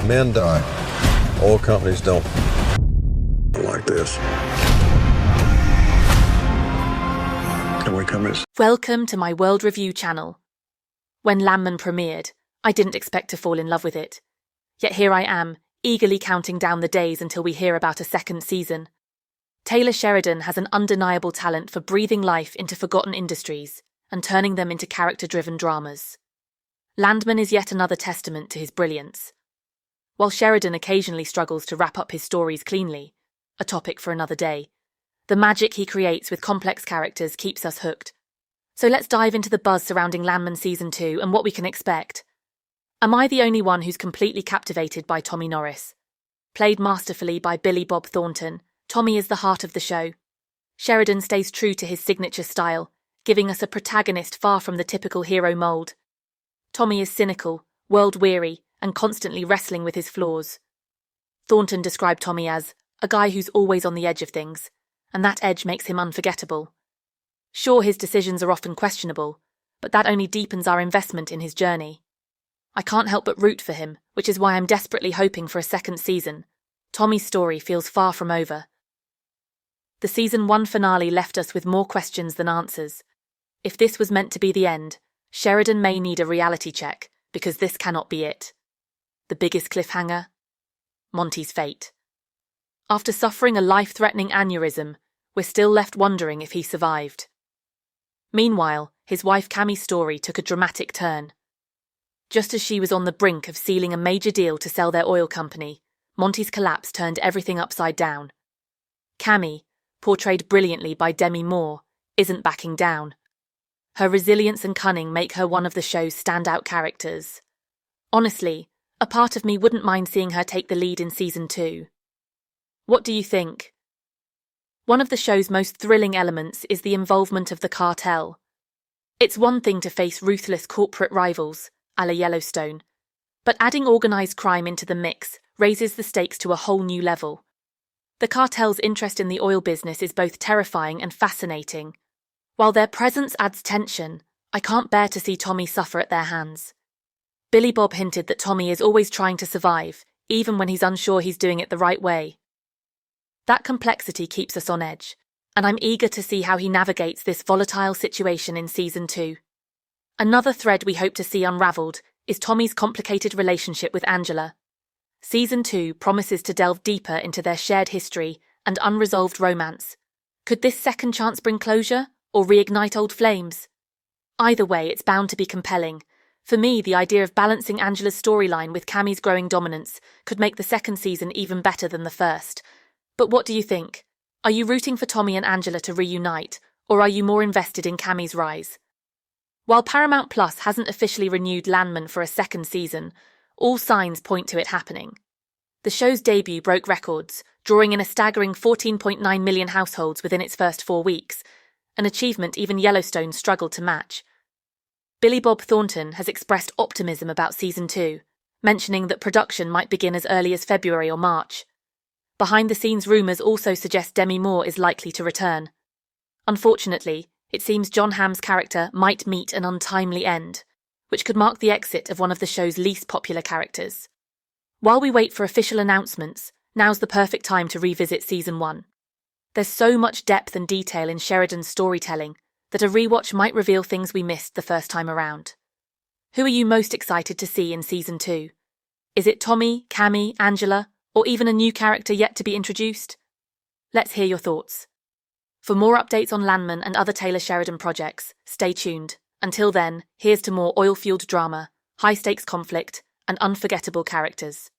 Men die. Oil companies don't. Like this. Can we come in? Welcome to my World Review channel. When Landman premiered, I didn't expect to fall in love with it. Yet here I am, eagerly counting down the days until we hear about a second season. Taylor Sheridan has an undeniable talent for breathing life into forgotten industries and turning them into character-driven dramas. Landman is yet another testament to his brilliance. While Sheridan occasionally struggles to wrap up his stories cleanly, a topic for another day, the magic he creates with complex characters keeps us hooked. So let's dive into the buzz surrounding Landman Season 2 and what we can expect. Am I the only one who's completely captivated by Tommy Norris? Played masterfully by Billy Bob Thornton, Tommy is the heart of the show. Sheridan stays true to his signature style, giving us a protagonist far from the typical hero mold. Tommy is cynical, world-weary, and constantly wrestling with his flaws. Thornton described Tommy as a guy who's always on the edge of things, and that edge makes him unforgettable. Sure, his decisions are often questionable, but that only deepens our investment in his journey. I can't help but root for him, which is why I'm desperately hoping for a second season. Tommy's story feels far from over. The Season 1 finale left us with more questions than answers. If this was meant to be the end, Sheridan may need a reality check, because this cannot be it. The biggest cliffhanger? Monty's fate. After suffering a life-threatening aneurysm, we're still left wondering if he survived. Meanwhile, his wife Cammie's story took a dramatic turn. Just as she was on the brink of sealing a major deal to sell their oil company, Monty's collapse turned everything upside down. Cammie, portrayed brilliantly by Demi Moore, isn't backing down. Her resilience and cunning make her one of the show's standout characters. Honestly, a part of me wouldn't mind seeing her take the lead in Season 2. What do you think? One of the show's most thrilling elements is the involvement of the cartel. It's one thing to face ruthless corporate rivals, a la Yellowstone, but adding organised crime into the mix raises the stakes to a whole new level. The cartel's interest in the oil business is both terrifying and fascinating. While their presence adds tension, I can't bear to see Tommy suffer at their hands. Billy Bob hinted that Tommy is always trying to survive, even when he's unsure he's doing it the right way. That complexity keeps us on edge, and I'm eager to see how he navigates this volatile situation in Season 2. Another thread we hope to see unravelled is Tommy's complicated relationship with Angela. Season 2 promises to delve deeper into their shared history and unresolved romance. Could this second chance bring closure, or reignite old flames? Either way, it's bound to be compelling. For me, the idea of balancing Angela's storyline with Cammie's growing dominance could make the second season even better than the first. But what do you think? Are you rooting for Tommy and Angela to reunite, or are you more invested in Cammie's rise? While Paramount Plus hasn't officially renewed Landman for a second season, all signs point to it happening. The show's debut broke records, drawing in a staggering 14.9 million households within its first 4 weeks, an achievement even Yellowstone struggled to match. Billy Bob Thornton has expressed optimism about Season 2, mentioning that production might begin as early as February or March. Behind-the-scenes rumours also suggest Demi Moore is likely to return. Unfortunately, it seems Jon Hamm's character might meet an untimely end, which could mark the exit of one of the show's least popular characters. While we wait for official announcements, now's the perfect time to revisit Season 1. There's so much depth and detail in Sheridan's storytelling that a rewatch might reveal things we missed the first time around. Who are you most excited to see in Season 2? Is it Tommy, Cammie, Angela, or even a new character yet to be introduced? Let's hear your thoughts. For more updates on Landman and other Taylor Sheridan projects, stay tuned. Until then, here's to more oil-fueled drama, high-stakes conflict, and unforgettable characters.